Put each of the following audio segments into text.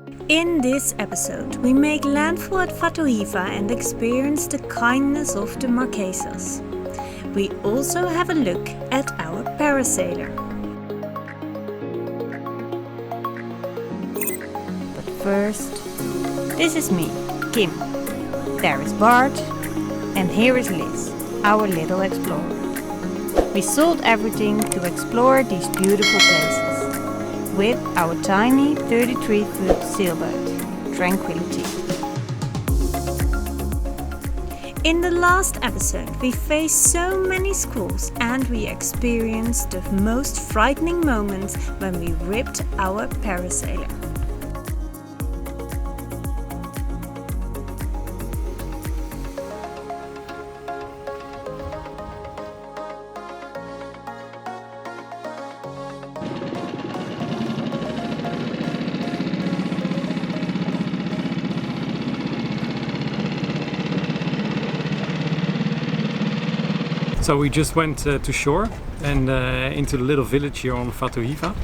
In this episode, we make landfall at Hiva and experience the kindness of the Marquesas. We also have a look at our Parasailor. But first, this is me, Kim. There is Bart, and here is Liz, our little explorer. We sold everything to explore these beautiful places with our tiny 33-foot sailboat, Tranquility. In the last episode, we faced so many squalls and we experienced the most frightening moments when we ripped our Parasailor. So we just went to shore and into the little village here on Hiva.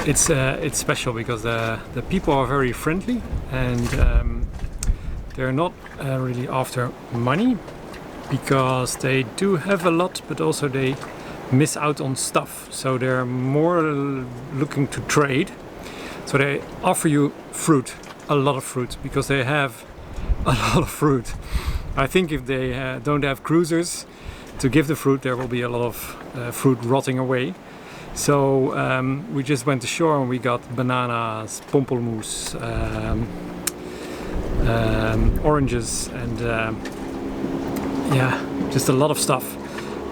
It's special because the people are very friendly and they're not really after money because they do have a lot, but also they miss out on stuff. So they're more looking to trade. So they offer you fruit, a lot of fruit, because they have a lot of fruit. I think if they don't have cruisers to give the fruit, there will be a lot of fruit rotting away. So we just went to shore and we got bananas, pompelmoes, oranges, and just a lot of stuff.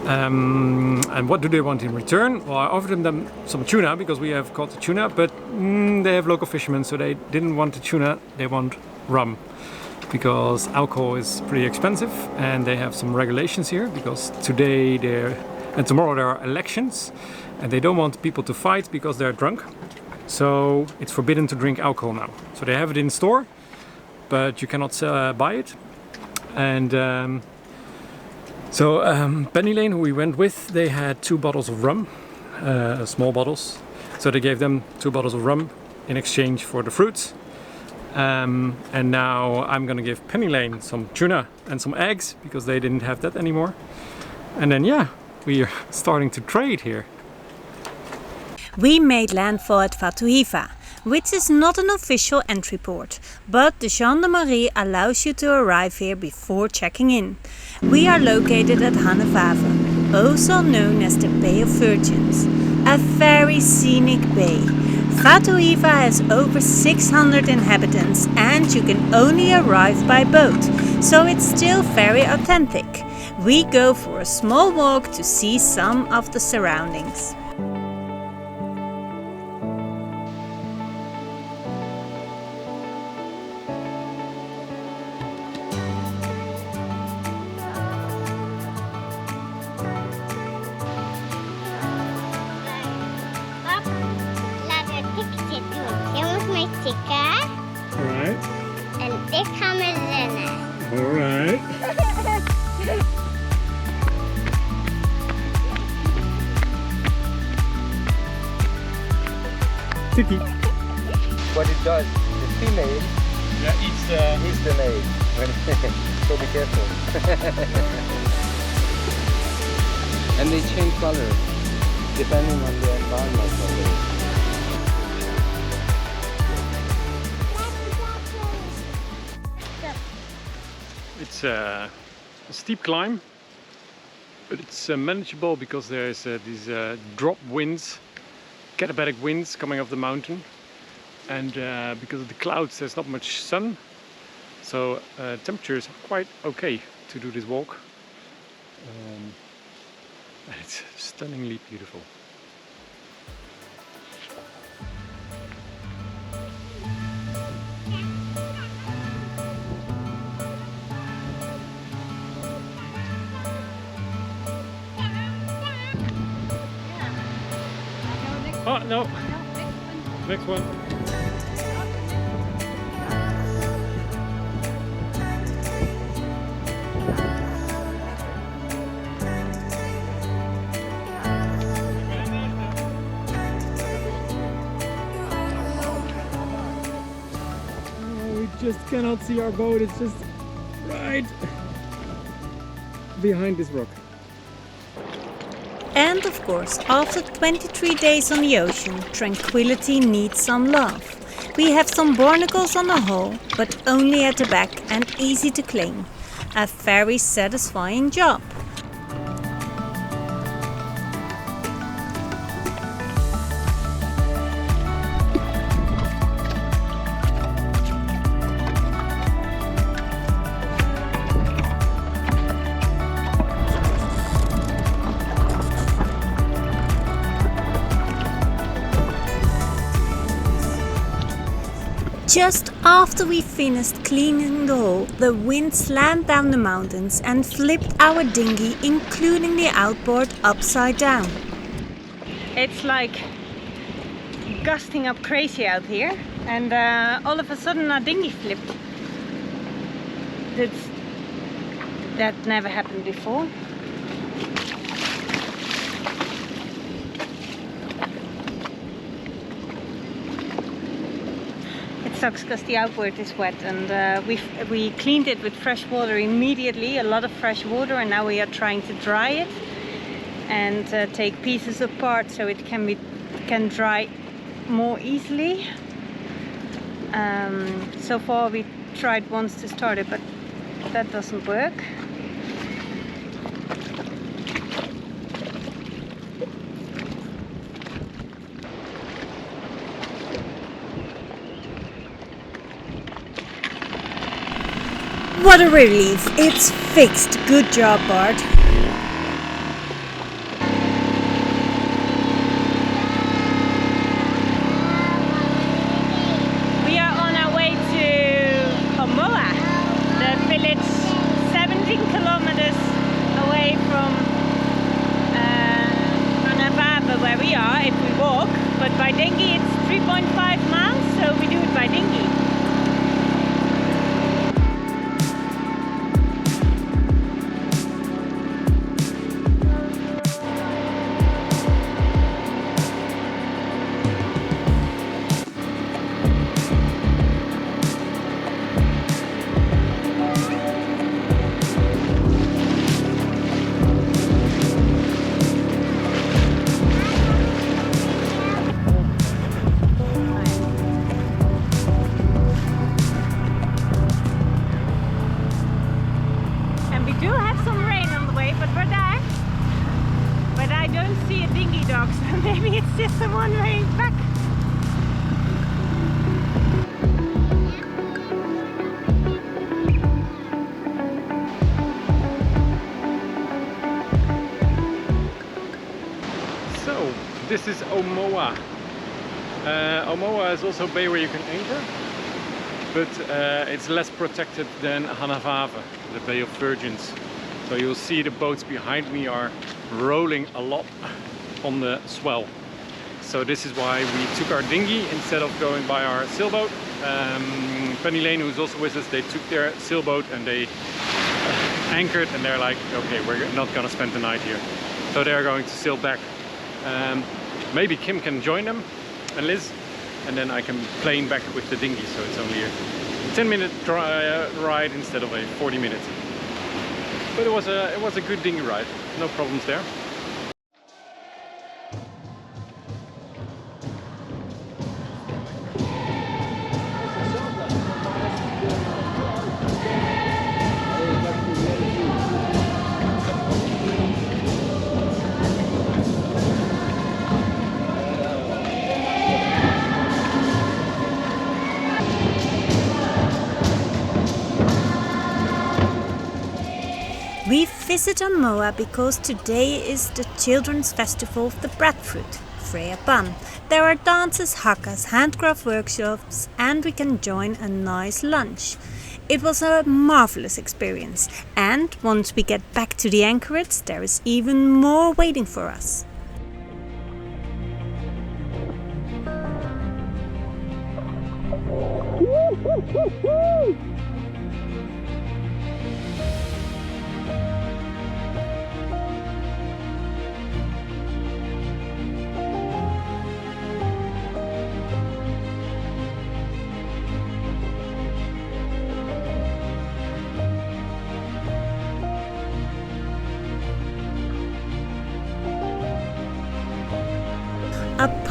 And what do they want in return? Well, I offered them some tuna because we have caught the tuna, but they have local fishermen, so they didn't want the tuna, they want rum. Because alcohol is pretty expensive and they have some regulations here because today and tomorrow there are elections and they don't want people to fight because they're drunk. So it's forbidden to drink alcohol now. So they have it in store, but you cannot buy it. And Penny Lane, who we went with, they had 2 bottles of rum, small bottles. So they gave them 2 bottles of rum in exchange for the fruits. And now I'm gonna give Penny Lane some tuna and some eggs because they didn't have that anymore. And then we are starting to trade here. We made landfall at Hiva, which is not an official entry port, but the gendarmerie allows you to arrive here before checking in. We are located at Hanevave, also known as the Bay of Virgins, a very scenic bay. Hiva has over 600 inhabitants and you can only arrive by boat, so it's still very authentic. We go for a small walk to see some of the surroundings. Alright. En ik ga met rennen. Alright. Tiki. What it does, the female eats the male. So be careful. And they change color depending on the environment. It's a steep climb, but it's manageable because there's these drop winds, katabatic winds coming off the mountain, and because of the clouds there's not much sun, so temperatures are quite okay to do this walk, and it's stunningly beautiful. Oh, no. Next one. cyclists cannot see our boat. It's just right behind this rock. And of course, after 23 days on the ocean, tranquility needs some love. We have some barnacles on the hull, but only at the back and easy to clean. A very satisfying job. Just after we finished cleaning the hull, the wind slammed down the mountains and flipped our dinghy, including the outboard, upside down. It's like gusting up crazy out here, and all of a sudden our dinghy flipped. That never happened before. Sucks because the outboard is wet, and we cleaned it with fresh water immediately, a lot of fresh water, and now we are trying to dry it and take pieces apart so it can dry more easily. So far we tried once to start it, but that doesn't work. What a relief! It's fixed! Good job, Bart! We are on our way to Oa, the village 17 kilometers away from Manta, where we are if we walk, but by dinghy it's 3.5 miles, so we do it by dinghy. Maybe it's just the one way back. So, this is Oa. Oa is also a bay where you can anchor, but it's less protected than Hanavave, the Bay of Virgins. So you'll see the boats behind me are rolling a lot on the swell. So this is why we took our dinghy instead of going by our sailboat. Penny Lane, who's also with us, they took their sailboat and they anchored, and they're like, okay, we're not gonna spend the night here. So they're going to sail back. Maybe Kim can join them and Liz, and then I can plane back with the dinghy, so it's only a 10-minute ride instead of a 40-minute. But it was a good dinghy ride, no problems there. We visit Oa because today is the children's festival of the Breadfruit, Freya Pan. There are dances, hakas, handcraft workshops, and we can join a nice lunch. It was a marvelous experience, and once we get back to the anchorage, there is even more waiting for us.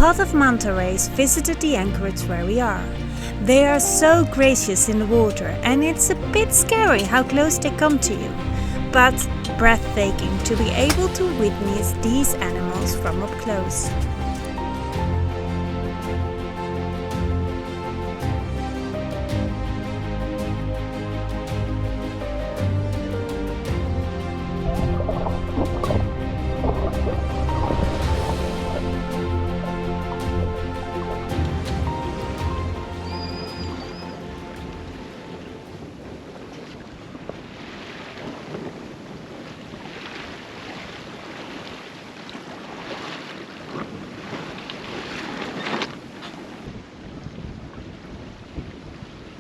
pod of manta rays visited the anchorage where we are. They are so gracious in the water and it's a bit scary how close they come to you, but breathtaking to be able to witness these animals from up close.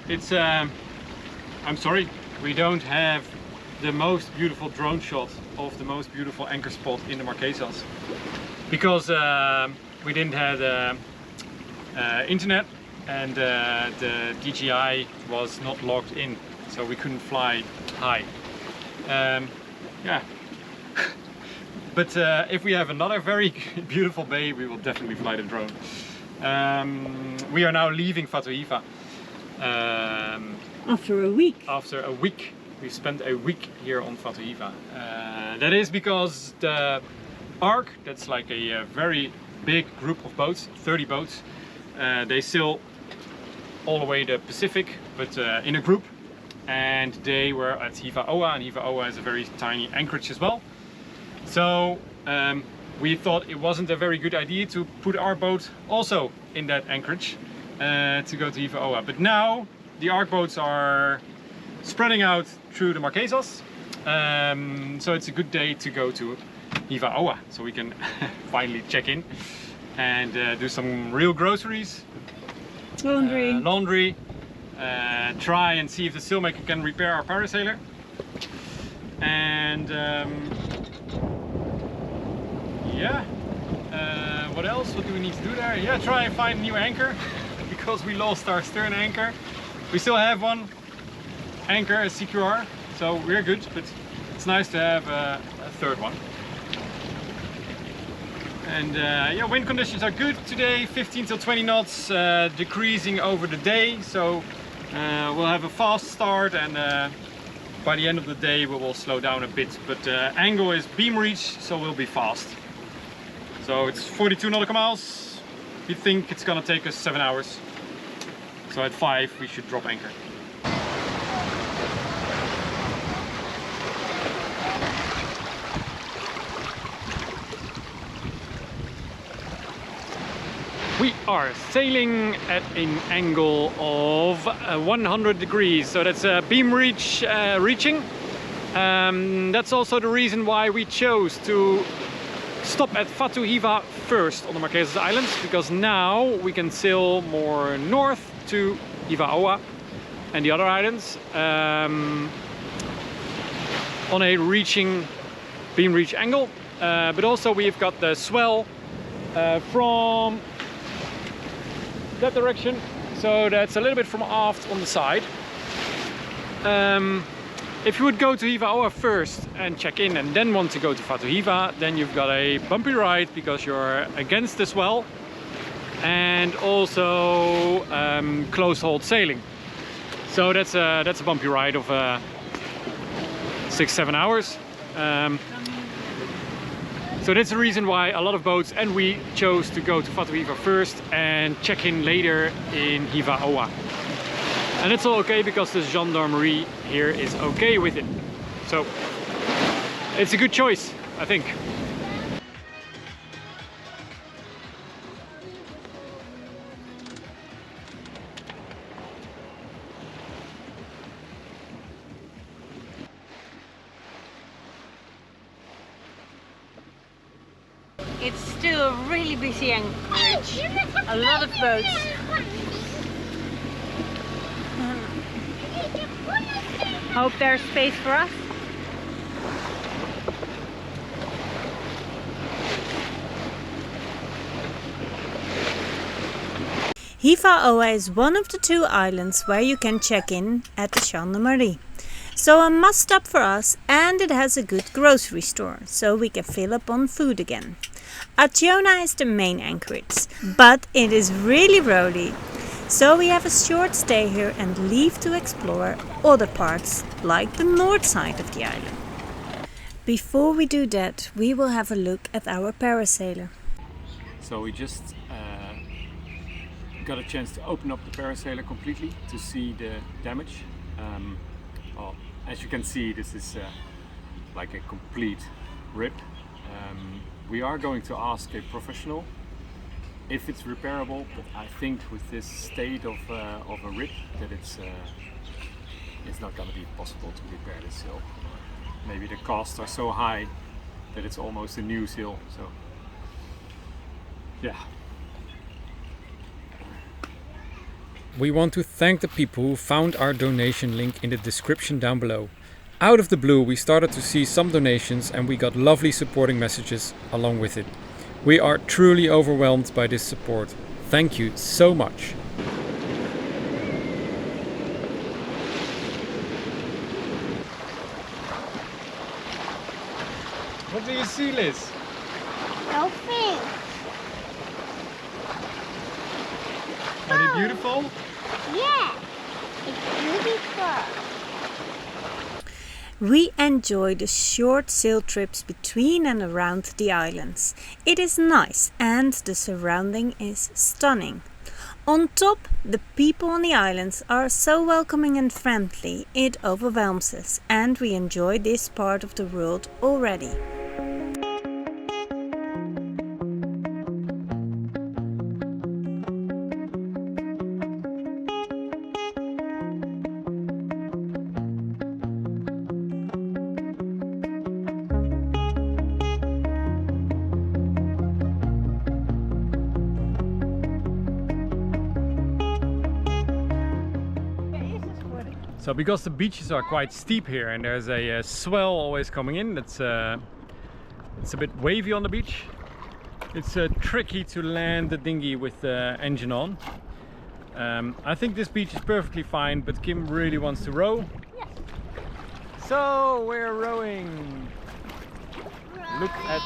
It's, I'm sorry, we don't have the most beautiful drone shot of the most beautiful anchor spot in the Marquesas because we didn't have internet and the DJI was not logged in, so we couldn't fly high. Yeah, but if we have another very beautiful bay, we will definitely fly the drone. We are now leaving Hiva. After a week. After a week. We spent a week here on Hiva. That is because the ARC, that's like a very big group of boats, 30 boats, they sail all the way the Pacific, but in a group, and they were at Hiva Oa, and Hiva Oa is a very tiny anchorage as well. So we thought it wasn't a very good idea to put our boat also in that anchorage to go to Hiva Oa. But now the ARC boats are spreading out through the Marquesas, so it's a good day to go to Hiva Oa, so we can finally check in and do some real groceries, laundry, try and see if the sailmaker can repair our Parasailor, and yeah, what else? What do we need to do there? Yeah, try and find a new anchor because we lost our stern anchor. We still have one anchor, a CQR, so we're good, but it's nice to have a third one. And yeah, wind conditions are good today, 15 till 20 knots, decreasing over the day, so we'll have a fast start, and by the end of the day we will slow down a bit, but angle is beam reach, so we'll be fast. So it's 42 nautical miles. We think it's gonna take us 7 hours. So at 5 we should drop anchor. We are sailing at an angle of 100 degrees, so that's a beam reach reaching. That's also the reason why we chose to stop at Hiva first on the Marquesas Islands, because now we can sail more north to Hiva Oa and the other islands on a beam reach angle, but also we've got the swell from that direction, so that's a little bit from aft on the side. If you would go to Hiva Oa first and check in and then want to go to Hiva, then you've got a bumpy ride because you're against the swell, and also close hold sailing. So that's a bumpy ride of 6-7 hours. So that's the reason why a lot of boats, and we chose to go to Hiva first and check in later in Hiva Oa. And it's all okay because the gendarmerie here is okay with it. So it's a good choice, I think. It's still a really busy anchorage. A lot of boats. Hope there's space for us. Hiva Oa is one of the 2 islands where you can check in at the gendarmerie. So a must stop for us, and it has a good grocery store, so we can fill up on food again. Acciona is the main anchorage, but it is really rolly. So we have a short stay here and leave to explore other parts, like the north side of the island. Before we do that, we will have a look at our Parasailor. So we just got a chance to open up the Parasailor completely to see the damage. Well, as you can see, this is like a complete rip. We are going to ask a professional if it's repairable, but I think with this state of a rip that it's not going to be possible to repair this sail. Maybe the costs are so high that it's almost a new sail. So yeah. We want to thank the people who found our donation link in the description down below. Out of the blue, we started to see some donations and we got lovely supporting messages along with it. We are truly overwhelmed by this support. Thank you so much. What do you see, Liz? Dolphins. Are they beautiful? Yeah, it's beautiful. We enjoy the short sail trips between and around the islands. It is nice and the surrounding is stunning. On top, the people on the islands are so welcoming and friendly, it overwhelms us, and we enjoy this part of the world already. So because the beaches are quite steep here and there's a swell always coming in, it's a bit wavy on the beach. It's tricky to land the dinghy with the engine on. I think this beach is perfectly fine, but Kim really wants to row. Yes. So we're rowing. Look at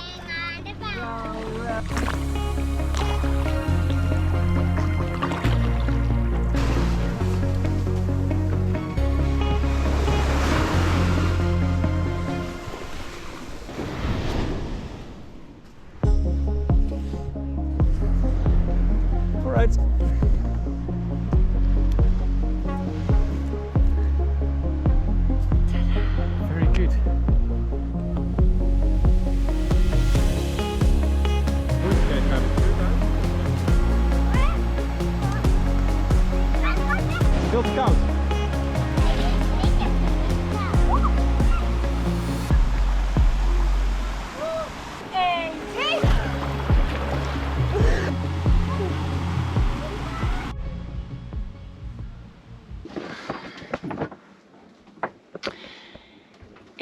Alright. Very good. Wilt het koud?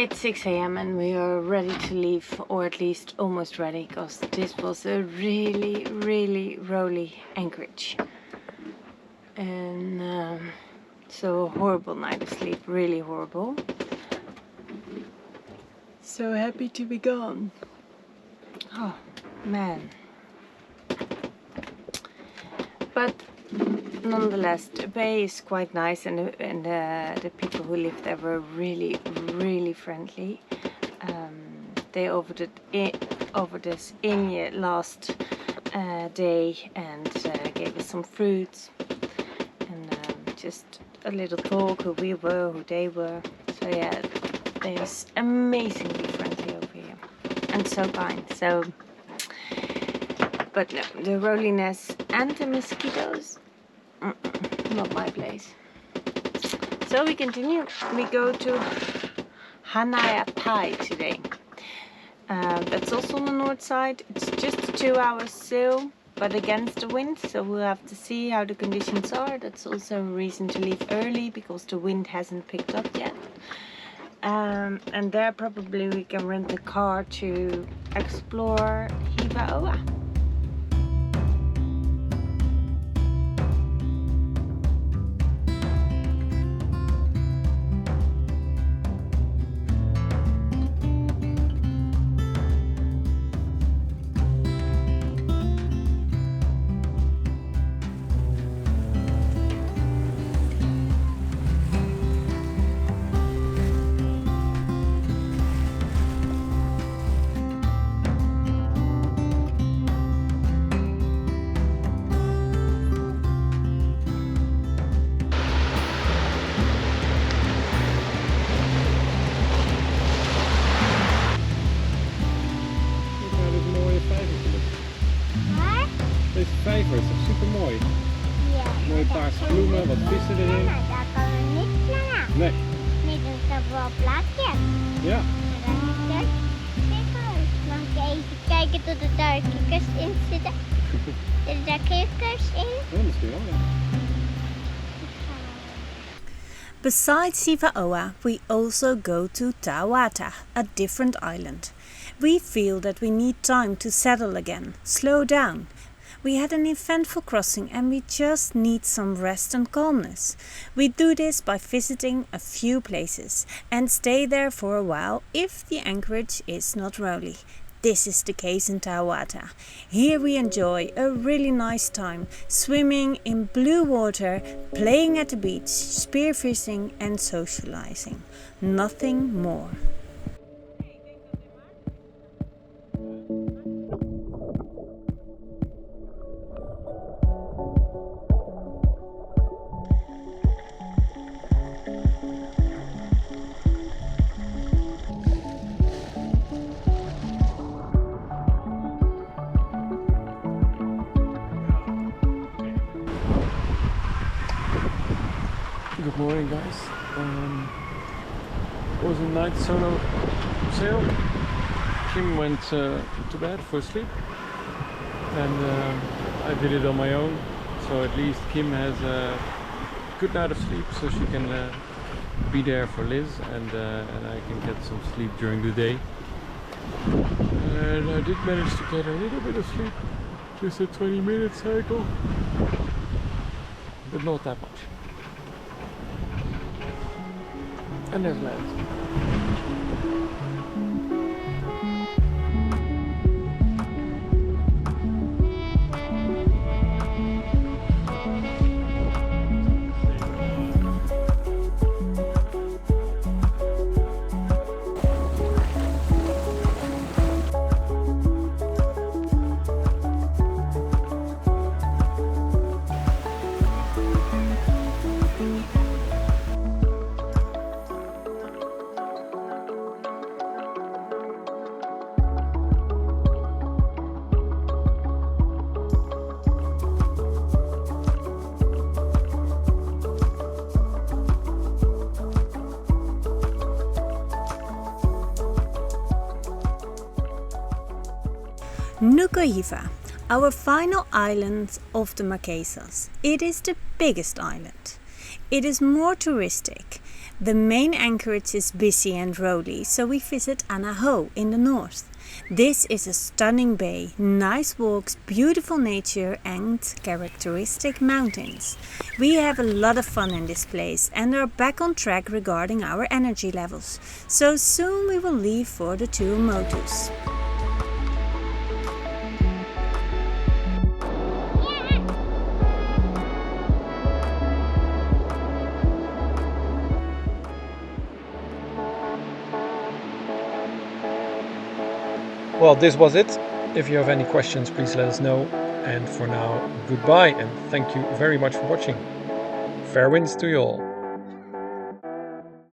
It's 6 a.m. and we are ready to leave, or at least almost ready, because this was a really rolly anchorage. And so a horrible night of sleep, really horrible. So happy to be gone. Oh man. But nonetheless, the bay is quite nice, and the people who live there were really friendly. They offered us in last day and gave us some fruits and just a little talk who we were, who they were. So yeah, they're amazingly friendly over here and so kind. So, but no, the rolliness and the mosquitoes. Not my place. So we continue. We go to Hanaiapai today. That's also on the north side. It's just a 2-hour sail, but against the wind. So we'll have to see how the conditions are. That's also a reason to leave early, because the wind hasn't picked up yet. And there probably we can rent a car to explore Hiva Oa. Mooie paarse bloemen, wat vissen erin. Daar kan we niet slaan. Nee. Dit is een wel plaatje. Ja. Mag ik even kijken tot er daar kikkers in zitten? Zitten daar kikkers in? Ja, misschien wel, ja. Besides Hiva Oa, we also go to Tawata, a different island. We feel that we need time to settle again, slow down. We had an eventful crossing and we just need some rest and calmness. We do this by visiting a few places and stay there for a while if the anchorage is not rolly. This is the case in Tawata. Here we enjoy a really nice time, swimming in blue water, playing at the beach, spearfishing and socializing. Nothing more. Good morning, guys. It was a night solo sail. Kim went to bed for sleep, and I did it on my own. So at least Kim has a good night of sleep, so she can be there for Liz, and I can get some sleep during the day. And I did manage to get a little bit of sleep, just a 20-minute cycle, but not that much. And there's land. Nuku Hiva, our final island of the Marquesas. It is the biggest island. It is more touristic. The main anchorage is busy and rolly, so we visit Anaho in the north. This is a stunning bay, nice walks, beautiful nature and characteristic mountains. We have a lot of fun in this place and are back on track regarding our energy levels. So soon we will leave for the Tuamotus. Well, this was it. If you have any questions, please let us know. And for now, goodbye and thank you very much for watching. Fair winds to you all.